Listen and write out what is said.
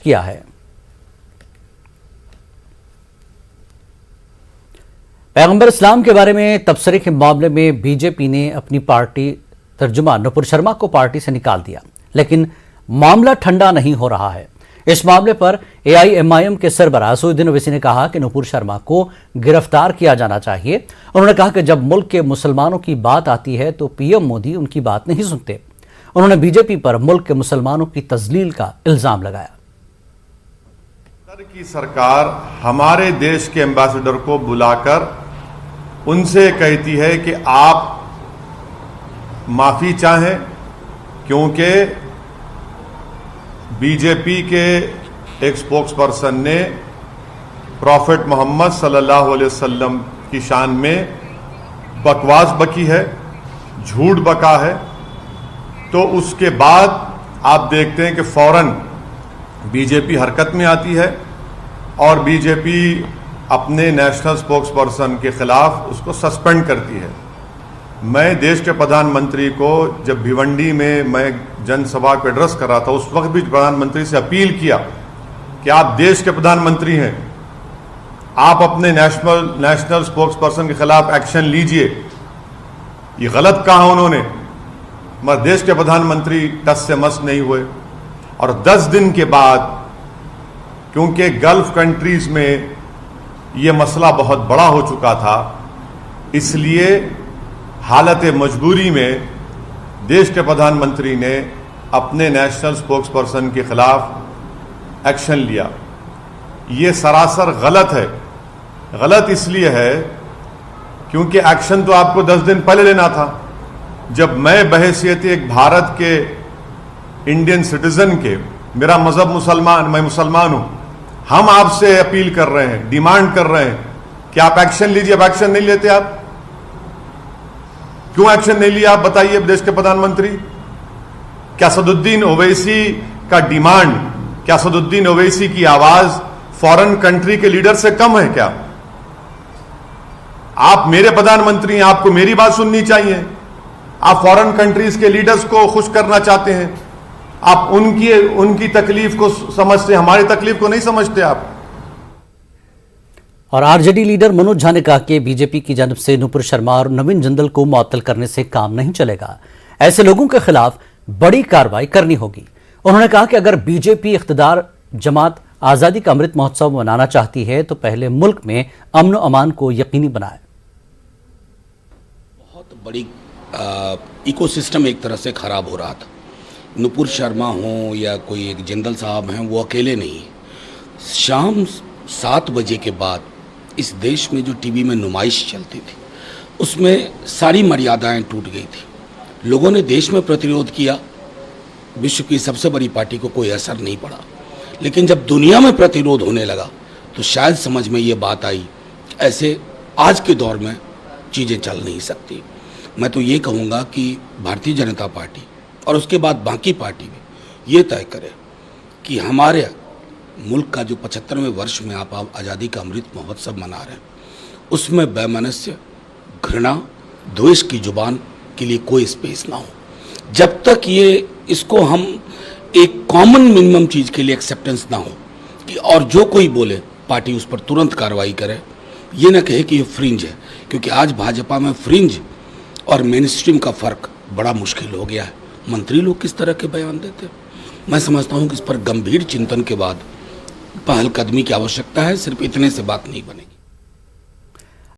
किया है। पैगंबर इस्लाम के बारे में तबसरे के मामले में बीजेपी ने अपनी पार्टी तर्जुमान नुपुर शर्मा को पार्टी से निकाल दिया, लेकिन मामला ठंडा नहीं हो रहा है। इस मामले पर AIMIM के सरबराह असदुद्दीन ओवैसी ने कहा कि नुपुर शर्मा को गिरफ्तार किया जाना चाहिए। उन्होंने कहा कि जब मुल्क के मुसलमानों की बात आती है तो PM मोदी उनकी बात नहीं सुनते। उन्होंने बीजेपी पर मुल्क के मुसलमानों की तजलील का इल्जाम लगाया। की सरकार हमारे देश के एम्बेसडर को बुलाकर उनसे कहती है कि आप माफी चाहें, क्योंकि बीजेपी के एक स्पोक्सपर्सन ने प्रॉफिट मोहम्मद सल्लल्लाहु अलैहि वसल्लम की शान में बकवास बकी है, झूठ बका है। तो उसके बाद आप देखते हैं कि फौरन बीजेपी हरकत में आती है और बीजेपी अपने नेशनल स्पोक्सपर्सन के खिलाफ उसको सस्पेंड करती है। मैं देश के प्रधानमंत्री को जब भिवंडी में मैं जनसभा को एड्रेस कर रहा था, उस वक्त भी प्रधानमंत्री से अपील किया कि आप देश के प्रधानमंत्री हैं, आप अपने नेशनल स्पोक्सपर्सन के खिलाफ एक्शन लीजिए। ये गलत कहा उन्होंने, मगर देश के प्रधानमंत्री टस से मस नहीं हुए। और 10 दिन के बाद, क्योंकि गल्फ कंट्रीज में ये मसला बहुत बड़ा हो चुका था, इसलिए हालत मजबूरी में देश के प्रधानमंत्री ने अपने नेशनल स्पोक्सपर्सन के खिलाफ एक्शन लिया। ये सरासर गलत है। गलत इसलिए है क्योंकि एक्शन तो आपको 10 दिन पहले लेना था। जब मैं बहैसियत एक भारत के इंडियन सिटीजन के, मेरा मजहब मुसलमान, मैं मुसलमान हूं, हम आपसे अपील कर रहे हैं, डिमांड कर रहे हैं कि आप एक्शन लीजिए। अब एक्शन नहीं लेते आप, क्यों एक्शन नहीं लिया आप बताइए देश के प्रधानमंत्री? क्या असदुद्दीन ओवैसी का डिमांड, क्या असदुद्दीन ओवैसी की आवाज फॉरेन कंट्री के लीडर से कम है क्या? आप मेरे प्रधानमंत्री हैं, आपको मेरी बात सुननी चाहिए। आप फॉरेन कंट्रीज के लीडर्स को खुश करना चाहते हैं, आप उनकी तकलीफ को समझते, हमारी तकलीफ को नहीं समझते आप। और RJD लीडर मनोज झा ने कहा कि बीजेपी की जानब से नुपुर शर्मा और नवीन जिंदल को मुअत्तल करने से काम नहीं चलेगा। ऐसे लोगों के खिलाफ बड़ी कार्रवाई करनी होगी। उन्होंने कहा कि अगर बीजेपी इख्तिदार जमात आज़ादी का अमृत महोत्सव मनाना चाहती है तो पहले मुल्क में अमन व अमान को यकीनी बनाए। बहुत बड़ी इकोसिस्टम एक तरह से खराब हो रहा था। नुपुर शर्मा हो या कोई एक जिंदल साहब हैं, वो अकेले नहीं। शाम 7 बजे के बाद इस देश में जो टीवी में नुमाइश चलती थी, उसमें सारी मर्यादाएं टूट गई थी। लोगों ने देश में प्रतिरोध किया, विश्व की सबसे बड़ी पार्टी को कोई असर नहीं पड़ा। लेकिन जब दुनिया में प्रतिरोध होने लगा तो शायद समझ में ये बात आई, ऐसे आज के दौर में चीज़ें चल नहीं सकती। मैं तो ये कहूँगा कि भारतीय जनता पार्टी और उसके बाद बाकी पार्टी भी ये तय करे कि हमारे मुल्क का जो 75वें वर्ष में आप आज़ादी का अमृत महोत्सव मना रहे हैं, उसमें बेमनस्य, घृणा, द्वेष की जुबान के लिए कोई स्पेस ना हो। जब तक ये इसको हम एक कॉमन मिनिमम चीज़ के लिए एक्सेप्टेंस ना हो कि और जो कोई बोले पार्टी उस पर तुरंत कार्रवाई करे, ये ना कहे कि ये फ्रिंज है, क्योंकि आज भाजपा में फ्रिंज और मेन स्ट्रीम का फ़र्क बड़ा मुश्किल हो गया है। मंत्री लोग किस तरह के बयान देते हैं, मैं समझता हूँ कि इस पर गंभीर चिंतन के बाद पहलकदमी की आवश्यकता है। सिर्फ इतने से बात नहीं बनेगी।